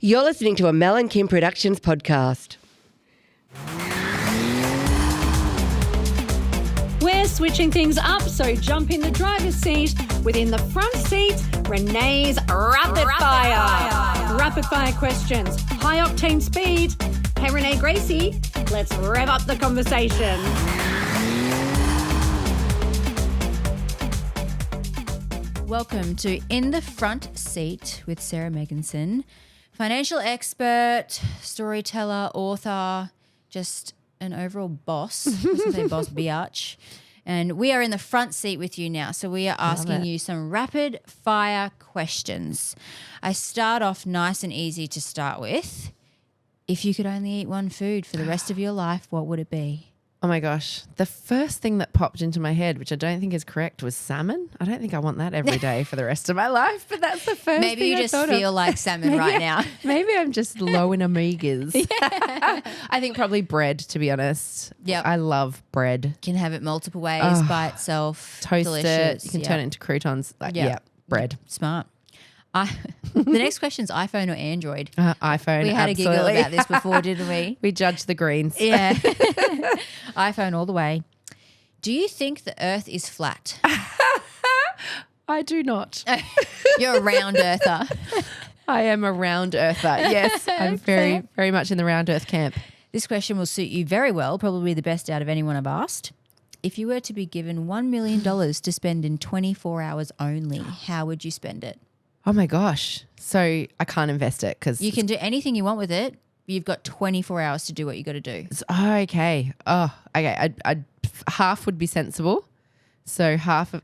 You're listening to a Mel and Kim Productions podcast. We're switching things up, so jump in the driver's seat. Within the front seat, Renee's Rapid Fire. Rapid Fire questions, high octane speed. Hey, Renee Gracie, let's rev up the conversation. Welcome to In the Front Seat with Sarah Megginson. Financial expert, storyteller, author, just an overall boss. I was going to say boss biatch. And we are in the front seat with you now. So we are asking you some rapid fire questions. I start off nice and easy to start with. If you could only eat one food for the rest of your life, what would it be? Oh my gosh. The first thing that popped into my head, which I don't think is correct, was salmon. I don't think I want that every day for the rest of my life, but that's the first Maybe thing you I just thought feel of. like salmon right now. Maybe I'm just low in omegas. I think probably bread, to be honest. Yep. I love bread. Can have it multiple ways by itself. Toast Delicious. it. You can turn it into croutons. Bread. Smart. The next question is iPhone or Android. iPhone, We had absolutely. a giggle about this before, didn't we? We judged the greens. Yeah. iPhone all the way. Do you think the earth is flat? I do not. You're a round earther. I am a round earther. Yes, I'm very, very much in the round earth camp. This question will suit you very well, probably the best out of anyone I've asked. If you were to be given $1 million to spend in 24 hours only, how would you spend it? Oh my gosh. So I can't invest it because You can do anything you want with it. You've got 24 hours to do what you got to do. okay. I'd half would be sensible. So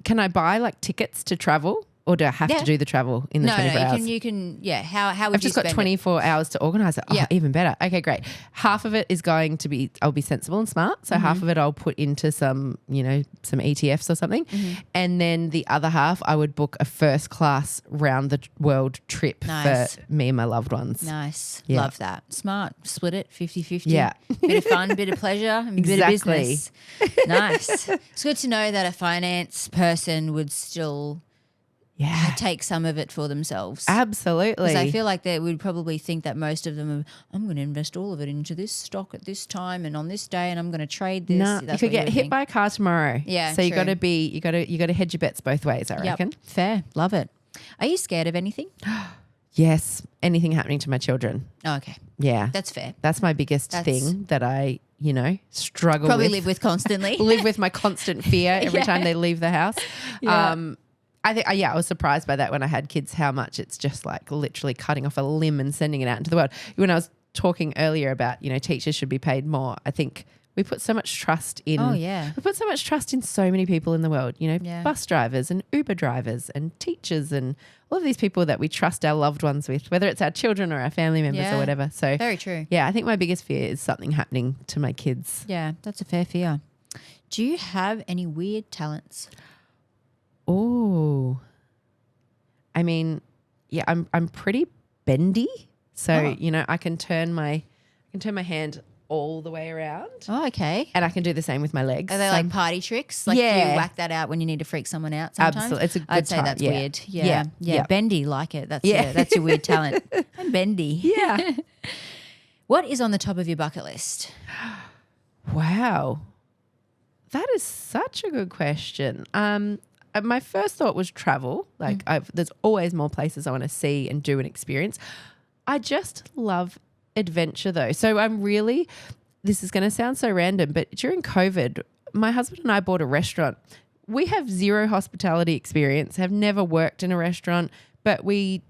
can I buy like tickets to travel, or do I have to do the travel in the 24 hours? You can. How would I've just you got spend 24 hours to organise it. Oh, Yeah. even better. Okay, great. Half of it is going to be, I'll be sensible and smart. So half of it I'll put into some ETFs or something. And then the other half I would book a first class round the world trip Nice. for me and my loved ones. Nice. Yeah. Love that. Smart. Split it 50-50. Yeah. Bit of fun, bit of pleasure, and bit of Exactly. business. Nice. It's good to know that a finance person would still take some of it for themselves. Absolutely. Because I feel like they would probably think that most of them are, I'm going to invest all of it into this stock at this time and on this day, and I'm going to trade this. No, you could get hit by a car tomorrow. Yeah, so you true. got to hedge your bets both ways, I reckon. Fair. Love it. Are you scared of anything? Yes, anything happening to my children. Oh, okay. Yeah. That's fair. That's my biggest thing that I, struggle Probably with. live with constantly. Live with my constant fear every time they leave the house. Yeah. I think, I was surprised by that when I had kids, how much it's just like literally cutting off a limb and sending it out into the world. When I was talking earlier about, teachers should be paid more, I think we put so much trust in. Oh, yeah. We put so much trust in so many people in the world, bus drivers and Uber drivers and teachers and all of these people that we trust our loved ones with, whether it's our children or our family members or whatever. So very true. Yeah, I think my biggest fear is something happening to my kids. Yeah, that's a fair fear. Do you have any weird talents? Oh, I mean, yeah, I'm pretty bendy, so I can turn my hand all the way around. Oh, okay. And I can do the same with my legs. Are they like party tricks? Like do you Yeah. whack that out when you need to freak someone out sometimes? Absolutely. It's a good I'd say time. that's Yeah. weird. Yeah. Yeah. Bendy, like it. That's Yeah. that's your weird talent. I'm bendy. Yeah. What is on the top of your bucket list? Wow, that is such a good question. My first thought was travel. Like there's always more places I want to see and do and experience. I just love adventure though. So this is going to sound so random, but during COVID, my husband and I bought a restaurant. We have zero hospitality experience, have never worked in a restaurant, but we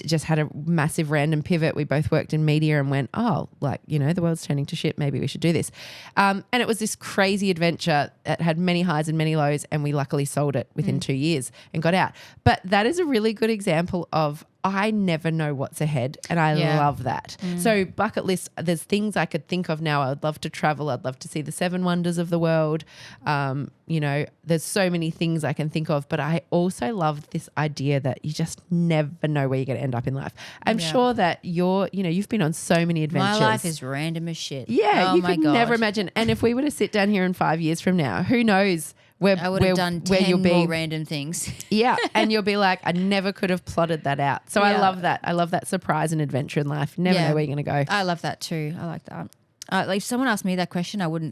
just had a massive random pivot. We both worked in media and went, the world's turning to shit. Maybe we should do this. And it was this crazy adventure that had many highs and many lows, and we luckily sold it within 2 years and got out. But that is a really good example of I never know what's ahead, and I love that. So bucket list, there's things I could think of now. I would love to travel. I'd love to see the 7 wonders of the world. There's so many things I can think of, but I also love this idea that you just never know where you're going to end up in life. I'm sure that you've been on so many adventures. My life is random as shit. Yeah, oh you my could God. never imagine. And if we were to sit down here in 5 years from now, who knows I would have done 10 more random things. Yeah, and you'll be like, I never could have plotted that out. So I Yeah. love that. I love that surprise and adventure in life. You never know where you're going to go. I love that too. I like that. Like if someone asked me that question, I would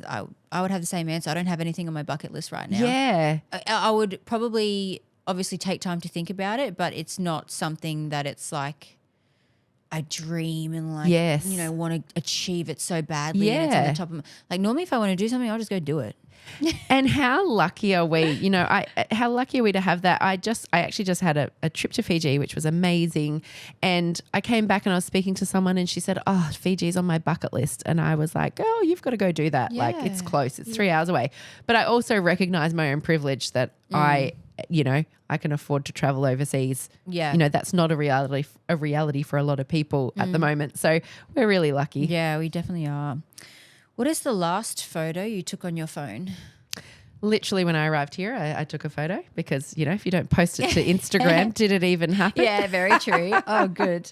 have the same answer. I don't have anything on my bucket list right now. Yeah. I would probably obviously take time to think about it, but it's not something that it's like I dream and like, Yes. you know, want to achieve it so badly. And it's on Yeah. the top of my, like normally if I want to do something, I'll just go do it. And how lucky are we? You know, how lucky are we to have that? I actually just had a trip to Fiji, which was amazing. And I came back and I was speaking to someone and she said, "Oh, Fiji's on my bucket list." And I was like, "Oh, you've got to go do that. Like it's Yeah. close. It's 3 hours away." But I also recognize my own privilege that I can afford to travel overseas. Yeah. You know, that's not a reality for a lot of people at the moment. So we're really lucky. Yeah, we definitely are. What is the last photo you took on your phone? Literally when I arrived here, I took a photo because, you know, if you don't post it to Instagram, did it even happen? Yeah, very true. Oh, good.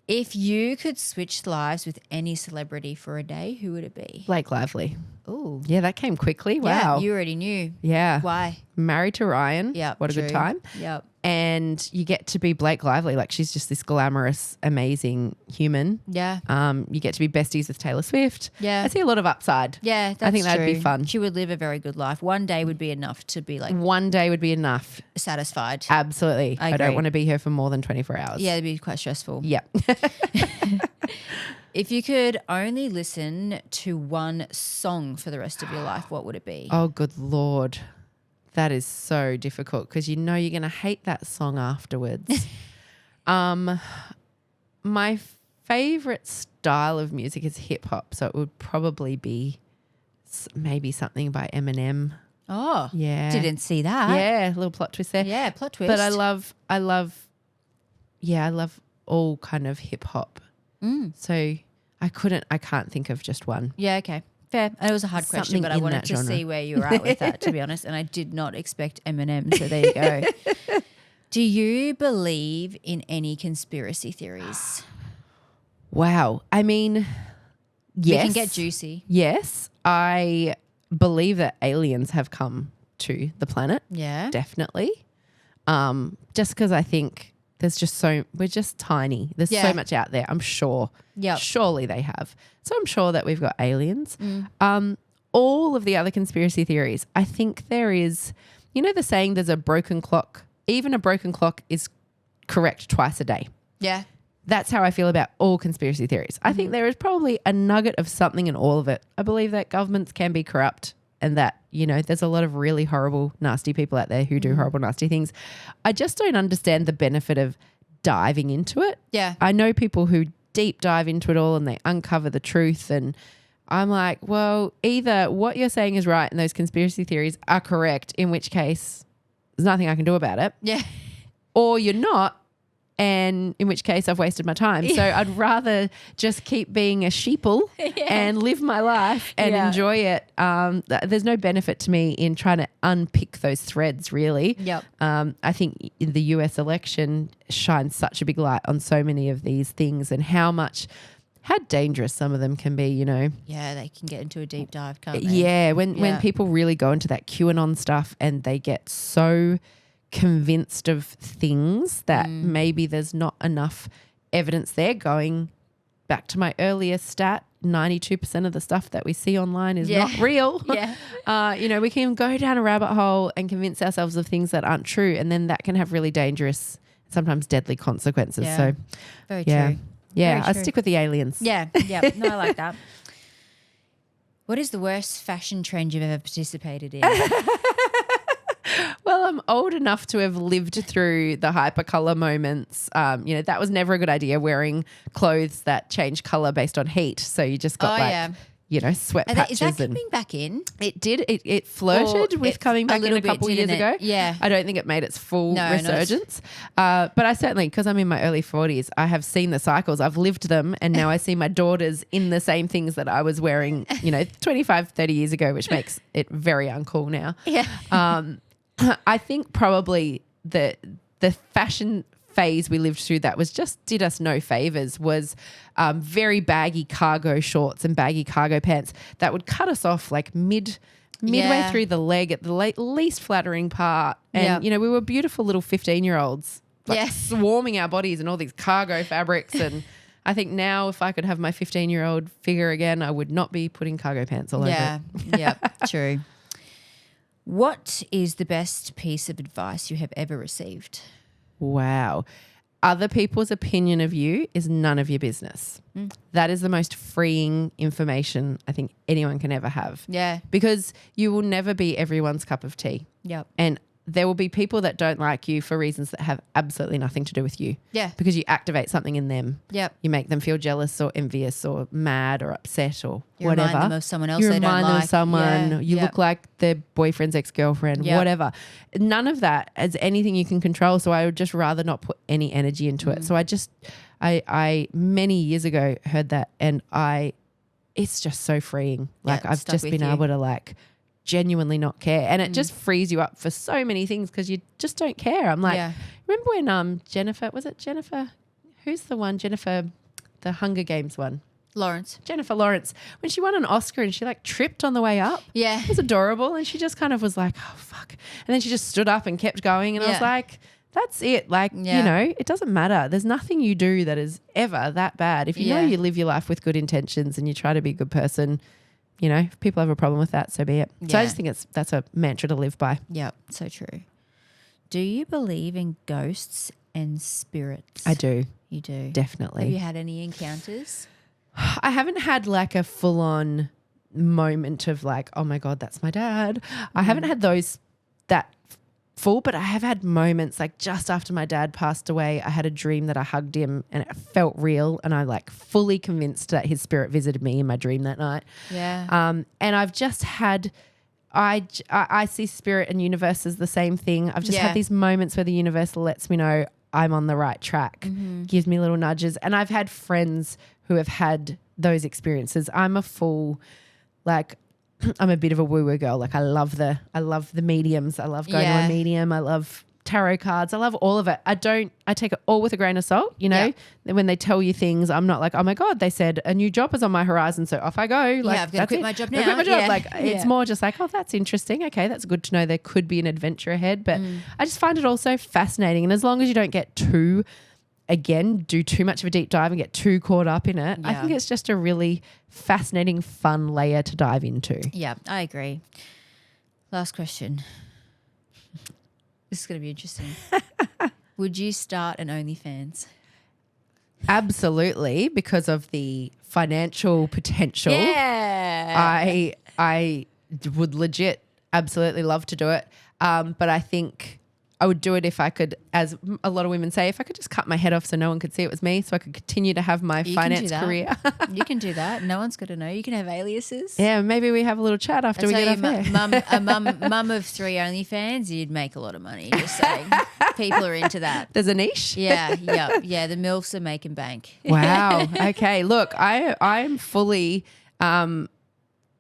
If you could switch lives with any celebrity for a day, who would it be? Blake Lively. Oh, Yeah, that came quickly. yeah, Wow. you already knew. Yeah. Why? Married to Ryan. Yeah, What a good true. time. Yep. And you get to be Blake Lively. Like she's just this glamorous, amazing human. Yeah. You get to be besties with Taylor Swift. Yeah. I see a lot of upside. Yeah, that's I think that'd be true. fun. She would live a very good life. One day would be enough to be like One day would be enough. satisfied. Absolutely. I I don't agree. want to be here for more than 24 hours. Yeah, it'd be quite stressful. Yeah. If you could only listen to one song for the rest of your life, what would it be? Oh, good Lord. That is so difficult because you know you're going to hate that song afterwards. My favorite style of music is hip hop, so it would probably be maybe something by Eminem. Oh, Yeah. didn't see that. Yeah, a little plot twist there. Yeah, plot twist. But I love all kind of hip hop. So I can't think of just one. Yeah, okay. Fair. It was a hard question, Something but I in wanted that to genre. see where you were at with that, to be honest. And I did not expect Eminem, so there you go. Do you believe in any conspiracy theories? Wow. I mean, yes. We can get juicy. Yes. I believe that aliens have come to the planet. Yeah. Definitely. Just because I think we're just tiny. There's Yeah. so much out there, I'm sure. Yep. Surely they have. So I'm sure that we've got aliens. All of the other conspiracy theories, I think there is, you know the saying there's a broken clock. Even a broken clock is correct twice a day. Yeah. That's how I feel about all conspiracy theories. I think there is probably a nugget of something in all of it. I believe that governments can be corrupt and that, you know, there's a lot of really horrible, nasty people out there who do horrible, nasty things. I just don't understand the benefit of diving into it. Yeah. I know people who deep dive into it all and they uncover the truth, and I'm like, well, either what you're saying is right and those conspiracy theories are correct, in which case there's nothing I can do about it, Yeah. or you're not, and in which case I've wasted my time. So I'd rather just keep being a sheeple and live my life and Yeah. enjoy it. There's no benefit to me in trying to unpick those threads, really. Yep. I think the US election shines such a big light on so many of these things and how dangerous some of them can be, you know. Yeah, they can get into a deep dive, can't they? Yeah, when Yeah. people really go into that QAnon stuff and they get so convinced of things that maybe there's not enough evidence there. Going back to my earlier stat, 92% of the stuff that we see online is not real. Yeah. You know, we can go down a rabbit hole and convince ourselves of things that aren't true, and then that can have really dangerous, sometimes deadly consequences. Yeah. So Very yeah. true. Yeah, Very I true. stick with the aliens. Yeah. Yeah. No, I like that. What is the worst fashion trend you've ever participated in? Well, I'm old enough to have lived through the hypercolor moments. You know, that was never a good idea, wearing clothes that change color based on heat. So you just got you know, sweat patches. Is that and coming back in? it did. It flirted Or with it- coming a back in little a bit, couple years didn't ago. it? Yeah. I don't think it made its full No, not- resurgence. But I certainly, because I'm in my early 40s, I have seen the cycles. I've lived them. And now I see my daughters in the same things that I was wearing, you know, 25, 30 years ago, which makes it very uncool now. Yeah. I think probably the fashion phase we lived through that did us no favors was very baggy cargo shorts and baggy cargo pants that would cut us off like mid midway through the leg at the least flattering part. And, we were beautiful little 15-year-olds swarming our bodies in all these cargo fabrics. And I think now if I could have my 15-year-old figure again, I would not be putting cargo pants all over it. Yeah, true. What is the best piece of advice you have ever received? Wow. Other people's opinion of you is none of your business. That is the most freeing information I think anyone can ever have. Yeah. Because you will never be everyone's cup of tea. Yep. And there will be people that don't like you for reasons that have absolutely nothing to do with you. Yeah. Because you activate something in them. Yep. You make them feel jealous or envious or mad or upset or You whatever. remind them of someone else you they don't remind them like. of someone. Yeah. You look like their boyfriend's ex-girlfriend, whatever. None of that is anything you can control. So I would just rather not put any energy into it. So I many years ago heard that and it's just so freeing. Like I've just been able to genuinely not care. And it just frees you up for so many things because you just don't care. I'm like, remember when Jennifer, who's the one, the Hunger Games one? Jennifer Lawrence, when she won an Oscar and she tripped on the way up. Yeah. It was adorable. And she just kind of was like, oh, fuck. And then she just stood up and kept going. And I was like, that's it. It doesn't matter. There's nothing you do that is ever that bad. If you know you live your life with good intentions and you try to be a good person, if people have a problem with that, so be it. So I just think that's a mantra to live by. Yep, so true. Do you believe in ghosts and spirits? I do. You do? Definitely. Have you had any encounters? I haven't had a full-on moment of oh my God, that's my dad. I haven't had that full, but I have had moments just after my dad passed away, I had a dream that I hugged him and it felt real and I fully convinced that his spirit visited me in my dream that night. Yeah. And I've just had, I see spirit and universe as the same thing. I've just had these moments where the universe lets me know I'm on the right track, gives me little nudges. And I've had friends who have had those experiences. I'm a fool, I'm a bit of a woo-woo girl. I love the mediums. I love going to a medium. I love tarot cards. I love all of it. I take it all with a grain of salt, When they tell you things, I'm not like, oh my God, they said a new job is on my horizon, so off I go. I've got to quit my job now. Quit my job. It's more just oh, that's interesting. Okay, that's good to know. There could be an adventure ahead. But I just find it also fascinating. And as long as you don't get do too much of a deep dive and get too caught up in it, I think it's just a really fascinating, fun layer to dive into. Yeah, I agree. Last question. This is going to be interesting. Would you start an OnlyFans? Absolutely, because of the financial potential. Yeah. I would legit absolutely love to do it. But I think I would do it if I could, as a lot of women say, if I could just cut my head off so no one could see it was me, so I could continue to have my finance career. You can do that. No one's got to know. You can have aliases. Yeah, maybe we have a little chat after we get off there. Mum of 3 OnlyFans, you'd make a lot of money. Just saying. People are into that. There's a niche. Yeah. The MILFs are making bank. Wow. Okay. Look, I'm fully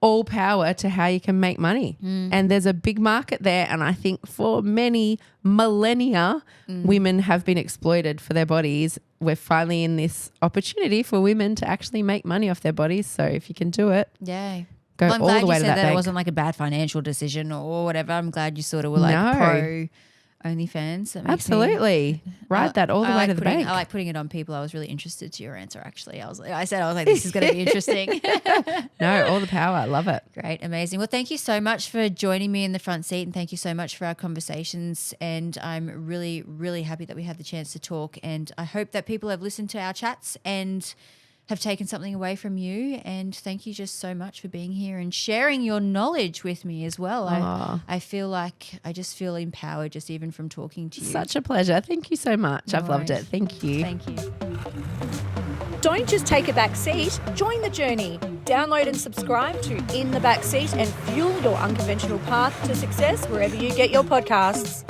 all power to how you can make money. And there's a big market there. And I think for many millennia, women have been exploited for their bodies. We're finally in this opportunity for women to actually make money off their bodies. So if you can do it, go all the way to that. I'm glad you said that it wasn't a bad financial decision or whatever. I'm glad you sort of were pro OnlyFans. That makes absolutely ride that all the way to the bank. I like putting it on people. I was really interested to your answer. Actually, I was like, this is going to be interesting. No, all the power. I love it. Great, amazing. Well, thank you so much for joining me in the front seat, and thank you so much for our conversations. And I'm really, really happy that we had the chance to talk. And I hope that people have listened to our chats and have taken something away from you. And thank you just so much for being here and sharing your knowledge with me as well. I feel like I just feel empowered just even from talking to you. Such a pleasure. Thank you so much. I've loved it. Thank you. Thank you. Don't just take a back seat, join the journey. Download and subscribe to In the Back Seat and fuel your unconventional path to success wherever you get your podcasts.